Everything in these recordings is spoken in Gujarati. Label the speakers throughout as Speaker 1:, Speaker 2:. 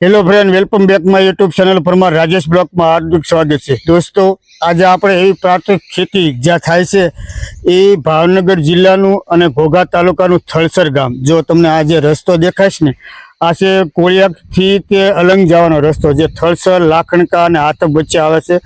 Speaker 1: Hello friend, welcome back my YouTube channel પર મારા રાજેશ બ્લોગમાં હાર્દિક સ્વાગત છે. દોસ્તો, આજે આપણે એવી પ્રાકૃતિક ખેતી જ્યાં થાય છે એ ભાવનગર જિલ્લાનું અને ઘોઘા તાલુકાનું થળસર ગામ. જો તમને આ જે રસ્તો દેખાય છે ને, આ છે કોળિયાકથી તે અલંગ જવાનો રસ્તો, જે થળસર, લાખણકા અને આથબ વચ્ચે આવે છે.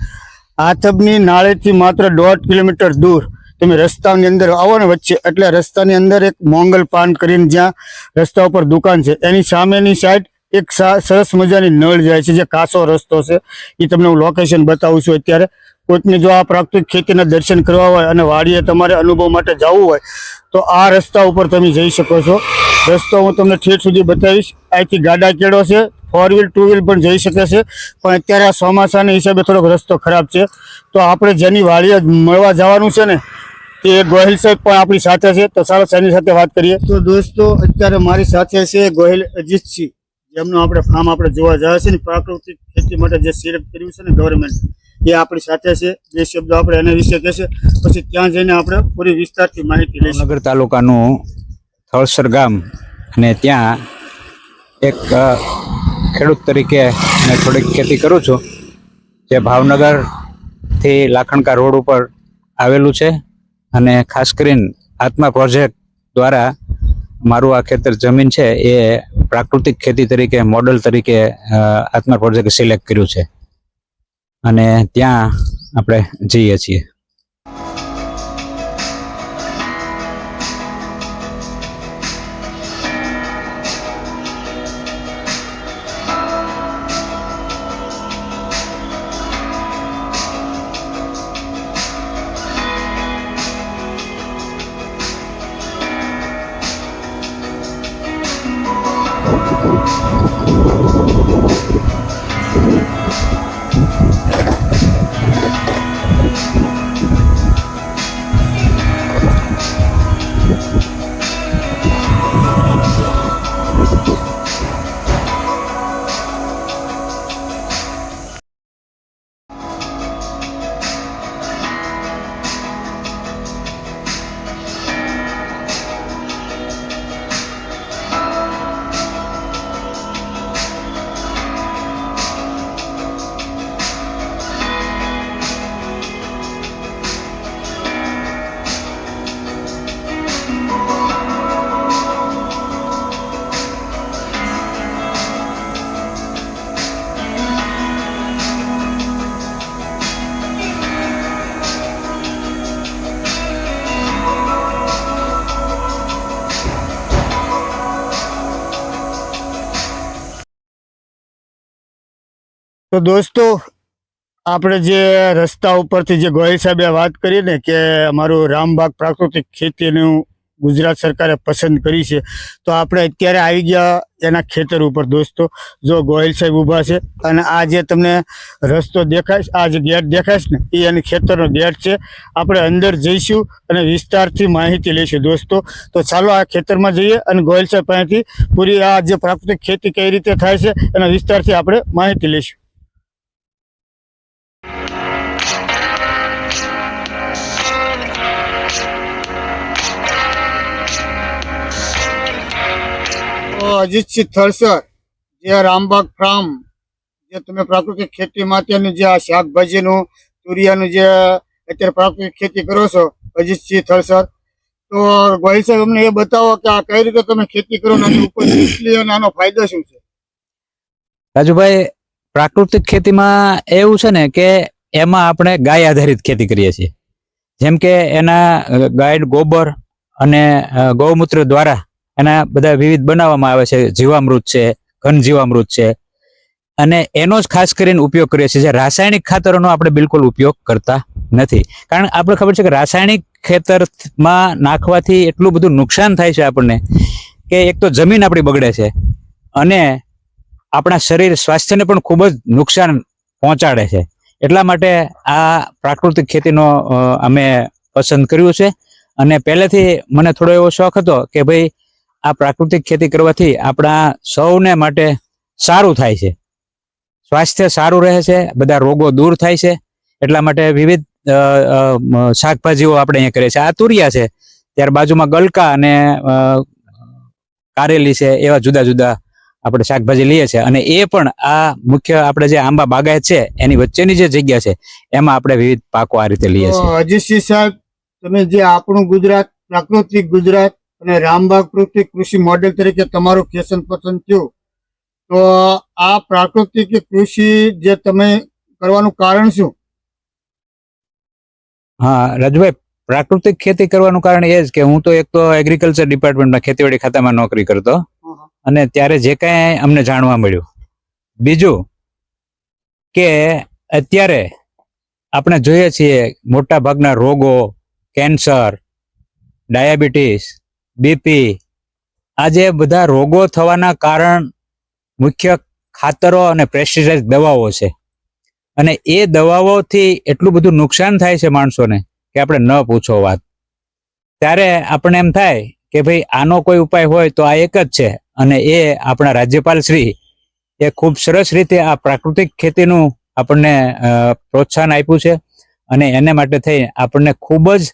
Speaker 1: આથબની નાળેથી માત્ર 1.5 કિલોમીટર દૂર તમે રસ્તાની અંદર આવો ને વચ્ચે, એટલે રસ્તાની અંદર એક મોંગલ પાન કરીને જ્યાં રસ્તા ઉપર દુકાન છે, એની સામેની સાઈડ એક સરસ મજાની નળ જાય છે, જે કાચો રસ્તો છે. એ તમને હું લોકેશન બતાવું છું. અત્યારે કોઈકને જો આ પ્રાકૃતિક ખેતીના દર્શન કરવા હોય અને વાડીએ તમારે અનુભવ માટે જવું હોય તો આ રસ્તા ઉપર તમે જઈ શકો છો. રસ્તો હું તમને ઠેઠ સુધી બતાવીશ. અહીંથી ગાડા કેળો છે, 4 વ્હીલ 2 વ્હીલ પણ જઈ શકે છે, પણ અત્યારે આ ચોમાસાના હિસાબે થોડોક રસ્તો ખરાબ છે. તો આપણે જેની વાડીએ મળવા જવાનું છે ને, તે ગોહિલ સાહેબ પણ આપણી સાથે છે. તો ચાલો એની સાથે વાત કરીએ. તો દોસ્તો, અત્યારે મારી સાથે છે ગોહિલ અજીતસિંહ, જેમનું આપણે ફાર્મ આપણે જોવા જાય છે ને, પ્રાકૃતિક ખેતી માટે જે સિલેક્ટ કર્યું છે ને ગવર્મેન્ટ, એ આપણી સાથે છે. જે શબ્દો આપણે એના વિશે કહેશે, પછી ત્યાં જઈને આપણે પૂરી વિસ્તારથી માહિતી લઈશું.
Speaker 2: ભાવનગર તાલુકાનું થળસર ગામ, અને ત્યાં એક ખેડૂત તરીકે મેં થોડીક ખેતી કરું છું, જે ભાવનગરથી લાખણકા રોડ ઉપર આવેલું છે. અને ખાસ કરીને આત્મા પ્રોજેક્ટ દ્વારા મારું આ ખેતર જમીન છે એ પ્રાકૃતિક ખેતી તરીકે મોડલ તરીકે આત્મા પ્રોજેક્ટ સિલેક્ટ કર્યું છે, અને ત્યાં આપણે જઈએ છીએ.
Speaker 1: તો દોસ્તો, આપણે જે રસ્તા ઉપરથી જે ગોહિલ સાહેબે વાત કરી ને કે અમારું રામબાગ પ્રાકૃતિક ખેતીનું ગુજરાત સરકારે પસંદ કરી છે, તો આપણે અત્યારે આવી ગયા એના ખેતર ઉપર. દોસ્તો, જો ગોહિલ સાહેબ ઊભા છે, અને આ જે તમને રસ્તો દેખાય, આ જે ગેટ દેખાય છે ને, એ એની ખેતરનો ગેટ છે. આપણે અંદર જઈશું અને વિસ્તારથી માહિતી લઈશું. દોસ્તો, તો ચાલો આ ખેતરમાં જઈએ અને ગોહિલ સાહેબ પાસેથી પૂરી આ જે પ્રાકૃતિક ખેતી કઈ રીતે થાય છે એના વિસ્તારથી આપણે માહિતી લઈશું. અજીતસિંહ થળસર, જે રામબાગ ફાર્મ, જે તમે પ્રાકૃતિક ખેતી માટેનું જે આ શાકભાજીનું, તુરિયાનું જે અત્યારે પ્રાકૃતિક ખેતી કરો છો, અજીતસિંહ થળસર, તો ગોહિલ સાહેબ અમને એ બતાવો કે આ કઈ રીતે તમે ખેતી કરો, આની ઉપર અને આનો ફાયદો શું છે?
Speaker 2: રાજુભાઈ, પ્રાકૃતિક ખેતીમાં એવું છે ને કે એમાં આપણે ગાય આધારિત ખેતી કરીએ છીએ. જેમ કે એના ગાય ગોબર અને ગૌમૂત્ર દ્વારા એના બધા વિવિધ બનાવવામાં આવે છે. જીવામૃત છે, ઘન જીવામૃત છે, અને એનો જ ખાસ કરીને ઉપયોગ કરીએ છીએ. જે રાસાયણિક ખાતરોનો આપણે બિલકુલ ઉપયોગ કરતા નથી, કારણ આપણે ખબર છે કે રાસાયણિક ખેતરમાં નાખવાથી એટલું બધું નુકસાન થાય છે આપણને, કે એક તો જમીન આપણી બગડે છે, અને આપણા શરીર સ્વાસ્થ્યને પણ ખૂબ જ નુકસાન પહોંચાડે છે. એટલા માટે આ પ્રાકૃતિક ખેતીનો અમે પસંદ કર્યું છે. અને પહેલેથી મને થોડો એવો શોખ હતો કે ભાઈ આ પ્રાકૃતિક ખેતી કરવાથી આપણા સૌને માટે સારું થાય છે, સ્વાસ્થ્ય સારું રહે છે, બધા રોગો દૂર થાય છે. એટલા માટે વિવિધ શાકભાજીઓ આપણે અહીંયા કરીએ છીએ. આ તુરિયા છે, ત્યાર બાજુમાં ગલકા અને કારેલી છે, એવા જુદા જુદા આપણે શાકભાજી લઈએ છીએ અને એ પણ આ મુખ્ય આપણે જે આંબા બાગાયત છે એની વચ્ચેની જે જગ્યા છે એમાં આપણે વિવિધ પાકો આ રીતે લઈએ છીએ.
Speaker 1: તો અજીતસિંહ સાહેબ, તમે જે આપણું ગુજરાત પ્રાકૃતિક ગુજરાત અને રામબાગ કૃષિ મોડેલ તરીકે તમારું ફેશન પસંદ થયું, તો આ પ્રાકૃતિક કૃષિ જે તમે કરવાનું કારણ શું?
Speaker 2: હા રાજુભાઈ, પ્રાકૃતિક ખેતી કરવાનું કારણ એ જ કે હું તો એક તો એગ્રીકલ્ચર ડિપાર્ટમેન્ટમાં ખેતીવાડી ખાતામાં નોકરી કરતો અને ત્યારે જે કાંઈ અમને જાણવા મળ્યું. બીજું કે અત્યારે આપણે જોઈએ છીએ મોટા ભાગના રોગો, કેન્સર, ડાયાબિટીસ, બીપી, આ જે બધા રોગો થવાના કારણ મુખ્ય ખાતરો અને પેસ્ટિસાઇડ દવાઓ છે. અને એ દવાઓથી એટલું બધું નુકસાન થાય છે માણસોને કે આપણે ન પૂછો વાત. ત્યારે આપણે એમ થાય કે ભાઈ આનો કોઈ ઉપાય હોય તો આ એક જ છે, અને એ આપણા રાજ્યપાલ શ્રી એ ખૂબ સરસ રીતે આ પ્રાકૃતિક ખેતીનું આપણને પ્રોત્સાહન આપ્યું છે અને એને માટે થઈ આપણને ખૂબ જ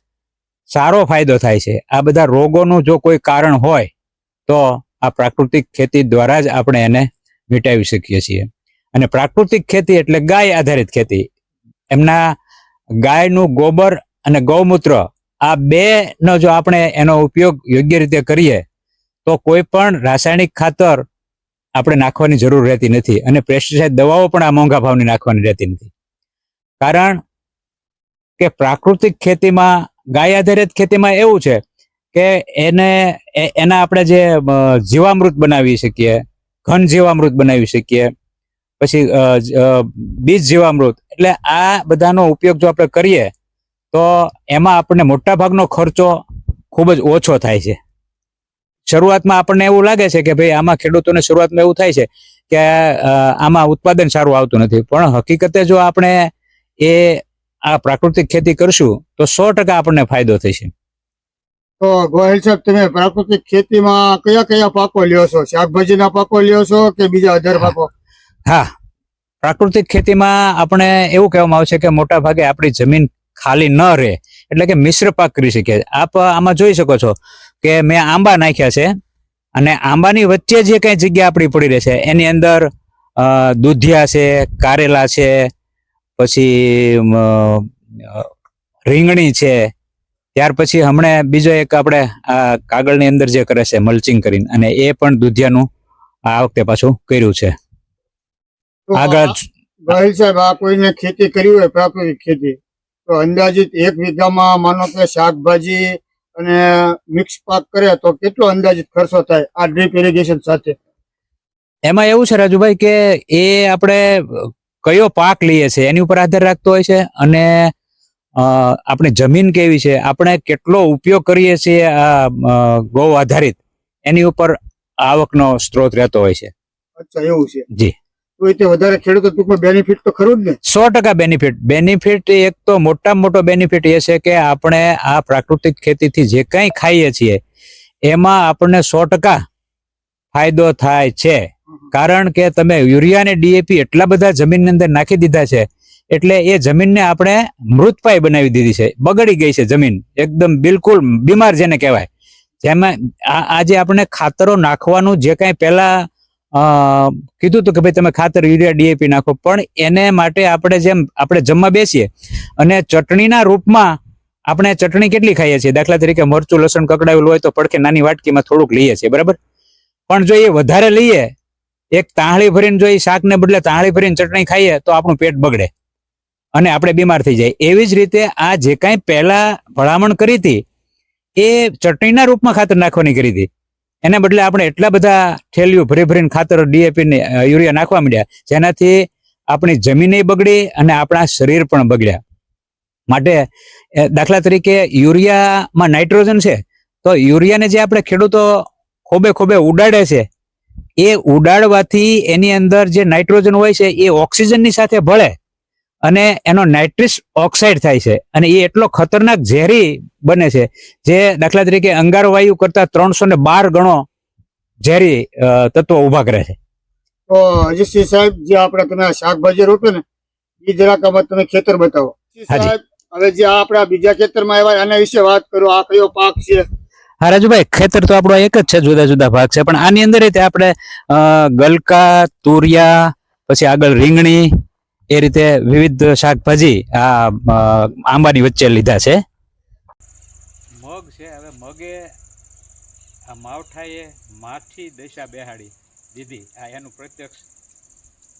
Speaker 2: સારો ફાયદો થાય છે. આ બધા રોગોનું જો કોઈ કારણ હોય તો આ પ્રાકૃતિક ખેતી દ્વારા જ આપણે એને મિટાવી શકીએ છીએ. અને પ્રાકૃતિક ખેતી એટલે ગાય આધારિત ખેતી. એમના ગાયનું ગોબર અને ગૌમૂત્ર આ બેનો જો આપણે એનો ઉપયોગ યોગ્ય રીતે કરીએ તો કોઈ પણ રાસાયણિક ખાતર આપણે નાખવાની જરૂર રહેતી નથી અને પેસ્ટિસાઇડ દવાઓ પણ આ મોંઘા ભાવની નાખવાની રહેતી નથી. કારણ કે પ્રાકૃતિક ખેતીમાં, ગાય આધારિત ખેતીમાં એવું છે કે એના આપણે જે જીવામૃત બનાવી શકીએ, ઘન જીવામૃત બનાવી શકીએ, પછી બીજ જીવામૃત, એટલે આ બધાનો ઉપયોગ જો આપણે કરીએ તો એમાં આપણને મોટા ભાગનો ખર્ચો ખૂબ જ ઓછો થાય છે. શરૂઆતમાં આપણને એવું લાગે છે કે ભાઈ આમાં ખેડૂતોને શરૂઆતમાં એવું થાય છે કે આમાં ઉત્પાદન સારું આવતું નથી, પણ હકીકતે જો આપણે આ પ્રાકૃતિક ખેતી કરશું તો 100% આપણને ફાયદો થશે.
Speaker 1: તો ગોહિલ સાહેબ, તમે પ્રાકૃતિક ખેતીમાં કયા કયા પાકો લ્યો છો? શાકભાજીના પાકો લ્યો છો કે બીજા અધર પાકો?
Speaker 2: હા, પ્રાકૃતિક ખેતીમાં આપણે એવું કહેવામાં આવે છે કે મોટા ભાગે આપણી જમીન ખાલી ન રહે એટલે કે મિશ્ર પાક કરી શકીએ. આપ આમાં જોઈ શકો છો કે મેં આંબા નાખ્યા છે અને આંબાની વચ્ચે જે કઈ જગ્યા આપણી પડી રહે છે એની અંદર દૂધિયા છે, કારેલા છે, પછી રીંગણી છે, ત્યાર પછી હમણાં બીજો એક આપણે આ કાગળની અંદર જે કરે છે મલ્ચિંગ કરીને, અને એ પણ દૂધિયાનું આ વખતે પાછું કર્યું છે. આગળ
Speaker 1: ગોહિલ સાહેબ, આ કોઈને ખેતી કરી હોય પ્રાકૃતિક ખેતી, તો અંદાજિત 1 વીઘામાં માનો કે શાકભાજી અને મિક્સ પાક કરે તો કેટલો અંદાજિત ખર્ચો થાય આ ડ્રીપ ઇરિગેશન સાથે?
Speaker 2: એમાં એવું છે રાજુભાઈ કે એ આપણે કયો પાક લઈએ છીએ એની ઉપર આધાર રાખતો હોય છે, અને આપણી જમીન કેવી છે, આપણે કેટલો ઉપયોગ કરીએ છીએ આ ગૌ આધારિત, એની ઉપર આવકનો સ્ત્રોત રહેતો હોય છે.
Speaker 1: અચ્છા, એવું છે.
Speaker 2: જી.
Speaker 1: તો તે વધારે ખેડૂતો ટૂંકમાં બેનિફિટ તો ખરું જ ને?
Speaker 2: 100% બેનિફિટ એક તો મોટામાં મોટો બેનિફિટ એ છે કે આપણે આ પ્રાકૃતિક ખેતીથી જે કંઈ ખાઈએ છીએ એમાં આપણને 100% ફાયદો થાય છે. કારણ કે તમે યુરિયા અને ડીએપી એટલા બધા જમીનની અંદર નાખી દીધા છે એટલે એ જમીનને આપણે મૃતપાય બનાવી દીધી છે, બગડી ગઈ છે જમીન, એકદમ બિલકુલ બીમાર જેને કહેવાય. જેમાં આજે આપણે ખાતરો નાખવાનું જે કાંઈ પહેલા કીધું હતું કે ભાઈ તમે ખાતર યુરિયા ડીએપી નાખો, પણ એને માટે આપણે જેમ આપણે જમવા બેસીએ અને ચટણીના રૂપમાં આપણે ચટણી કેટલી ખાઈએ છીએ, દાખલા તરીકે મરચું લસણ કકડાવેલું હોય તો પડખે નાની વાટકીમાં થોડુંક લઈએ છીએ, બરાબર. પણ જો એ વધારે લઈએ, એક તાંહળી ભરીને જો એ શાકને બદલે તાંહળી ભરીને ચટણી ખાઈએ તો આપણું પેટ બગડે અને આપણે બીમાર થઈ જાય. એવી જ રીતે આ જે કાંઈ પહેલા ભલામણ કરી હતી એ ચટણીના રૂપમાં ખાતર નાખવાની કરી હતી, એને બદલે આપણે એટલા બધા થેલીઓ ભરી ભરીને ખાતર ડીએપી ને યુરિયા નાખવા માંડ્યા જેનાથી આપણી જમીને બગડી અને આપણા શરીર પણ બગડ્યા. માટે દાખલા તરીકે યુરિયામાં નાઇટ્રોજન છે, તો યુરિયાને જે આપણે ખેડૂતો ખોબે ખોબે ઉડાડે છે, એ ઉડાડવાથી એની અંદર જે નાઇટ્રોજન હોય છે એ ઓક્સિજનની સાથે ભળે અને એનો નાઇટ્રસ ઓક્સાઇડ થાય છે, અને એ એટલો ખતરનાક ઝેરી બને છે જે દાખલા તરીકે અંગારો વાયુ કરતા 312 ગણો ઝેરી તત્વો ઉભા કરે છે.
Speaker 1: તો અજીતસિંહ સાહેબ, જે આપણે તમે શાકભાજી રોપે ને એ જરાક આમાં તમે ખેતર બતાવો. સાહેબ, હવે જે આપણા બીજા ખેતરમાં આવ્યા એના વિશે વાત કરો. આ કયો પાક છે?
Speaker 2: હા રાજુભાઈ, ખેતર તો આપણો એક જ છે, જુદા જુદા ભાગ છે, પણ આની અંદર તે આપણે ગલકા, તુરિયા, પછી આગળ રીંગણી, એ રીતે વિવિધ શાકભાજી આ આંબાની વચ્ચે લીધા છે. મગ છે, હવે મગે આ માવઠાએ માઠી દશા બેહાડી દીધી, આ એનું પ્રત્યક્ષ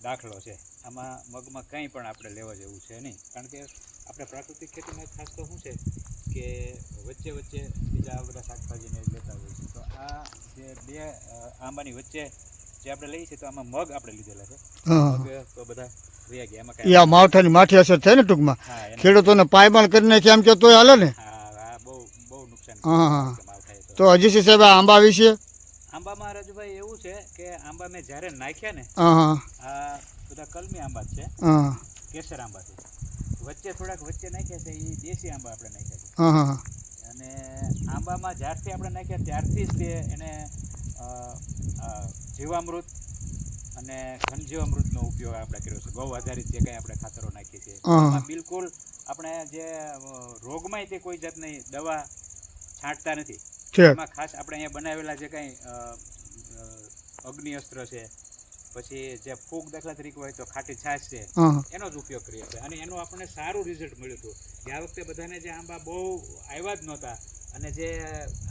Speaker 2: દાખલો છે. આમાં મગમાં કંઈ પણ આપણે લેવા જેવું છે નહીં, કારણ કે આપણે પ્રાકૃતિક ખેતીમાં ખાસ તો શું છે કે વચ્ચે વચ્ચે બીજા બધા શાકભાજીને લેતા હોય છે. તો આ જે બે આંબાની વચ્ચે જે આપણે લઈએ છીએ, તો આમાં મગ આપણે લીધેલા છે.
Speaker 1: હા
Speaker 2: મગ તો બધા રહ્યા ગયા, એમાં
Speaker 1: એ આ
Speaker 2: કાંઈ
Speaker 1: માવઠાની માઠી અસર થાય ને ટૂંકમાં
Speaker 2: હા એને
Speaker 1: ખેડૂતોને પાયમાલ કરી નાખી એમ કે તોય હાલે ને.
Speaker 2: હા બહુ બહુ નુકસાન
Speaker 1: હા,
Speaker 2: કર્યું
Speaker 1: હા.
Speaker 2: કે માવઠાએ.
Speaker 1: તો અજીતસિંહ સાહેબ આ આંબા વિશે.
Speaker 2: આંબામાં રાજુભાઈ એવું છે કે આંબા મેં જ્યારે નાખ્યા ને,
Speaker 1: હા હા
Speaker 2: આ બધા કલમી આંબા જ છે,
Speaker 1: હા
Speaker 2: કેસર આંબા છે. વચ્ચે થોડાક વચ્ચે નાખ્યા છે એ દેશી આંબા આપણે નાખ્યા છે.
Speaker 1: હા હા
Speaker 2: અને આંબામાં જ્યારથી આપણે નાખ્યા ત્યારથી જ તે એને જીવામૃત અને ઘનજીવામૃતનો ઉપયોગ આપણે કર્યો છે. ગૌ આધારિત જે કંઈ આપણે ખાતરો નાખીએ છીએ
Speaker 1: હા.
Speaker 2: એમાં બિલકુલ આપણે જે રોગમાંય તે કોઈ જાતની દવા છાંટતા નથી.
Speaker 1: છે.
Speaker 2: એમાં ખાસ આપણે અહીંયા બનાવેલા જે કંઈ અગ્નિ અસ્ત્ર છે, પછી જે ફૂગ દાખલા તરીકે હોય તો ખાટી છાશ છે,
Speaker 1: હા
Speaker 2: એનો જ ઉપયોગ કરીએ છીએ. અને એનું આપણને સારું રિઝલ્ટ મળ્યું હતું. આ વખતે બધાને જે આંબા બહુ આવ્યા જ નહોતા અને જે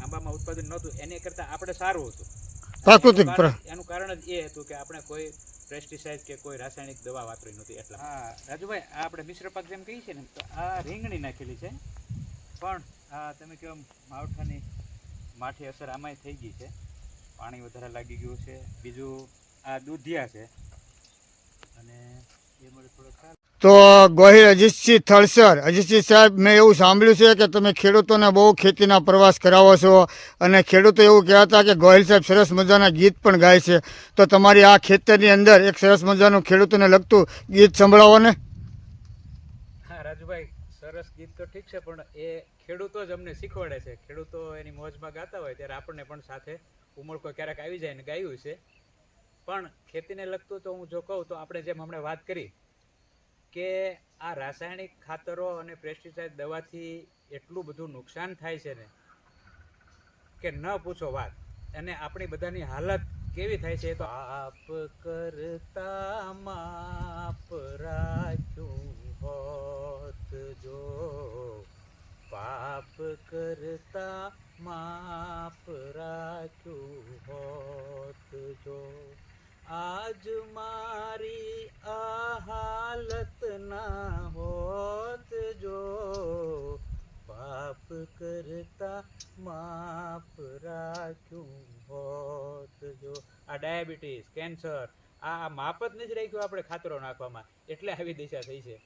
Speaker 2: આંબામાં ઉત્પાદન નહોતું એની કરતાં આપણે સારું હતું. અને
Speaker 1: પ્રાકૃતિક
Speaker 2: એનું કારણ જ એ હતું કે આપણે કોઈ પેસ્ટિસાઇડ કે કોઈ રાસાયણિક દવા વાપરી નહોતી એટલા. હા રાજુભાઈ, આ આપણે મિશ્ર પાક જેમ કહીએ છીએ ને, તો આ રીંગણી નાખેલી છે, પણ આ તમે કહો માવઠાની માઠી અસર આમાંય થઈ ગઈ છે. પાણી વધારે લાગી ગયું છે. બીજું આ દૂધિયા છે અને એ મને થોડો ખ્યાલ.
Speaker 1: તો ગોહિલ અજીતસિંહ થળસર, અજીતસિંહ સાહેબ, મેં એવું સાંભળ્યું છે કે તમે ખેડૂતોને બહુ ખેતીના પ્રવાસ કરાવો છો અને ખેડૂતો એવું કહેતા કે ગોહિલ સાહેબ સરસ મજાના ગીત પણ ગાય છે. તો તમારી આ ખેતરની અંદર એક સરસ મજાનું ખેડૂતોને લગતું ગીત સંભળાવો ને.
Speaker 2: હા રાજુભાઈ, સરસ ગીત તો ઠીક છે, પણ એ ખેડૂતો જ અમને શીખવાડે છે. ખેડૂતો એની મોજમાં ગાતા હોય ત્યારે આપણને પણ સાથે ઉમળકો ક્યારેક આવી જાય ને ગાયું છે. પણ ખેતીને લગતું તો હું જો કહું તો આપણે જેમ હમણાં વાત કરી કે આ રાસાયણિક ખાતરો અને પેસ્ટિસાઇડ દવાથી એટલું બધું નુકસાન થાય છે ને કે ન પૂછો વાત. અને આપણી બધાની હાલત કેવી થાય છે તો આપ કરતા માપ રાખ્યું હોત જો, પાપ કરતા માપ રાખ્યું હોત જો, આજ મારી આ હાલત ના હોત જો, પાપ કરતા માપ રાખ્યું હોત જો. આ ડાયાબિટીસ, કેન્સર, આ માપ જ નથી રાખ્યું આપણે ખાતરો નાખવામાં, એટલે આવી દિશા થઈ છે.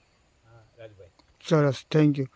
Speaker 2: હા રાજભાઈ.
Speaker 1: સરસ, થેન્ક યુ.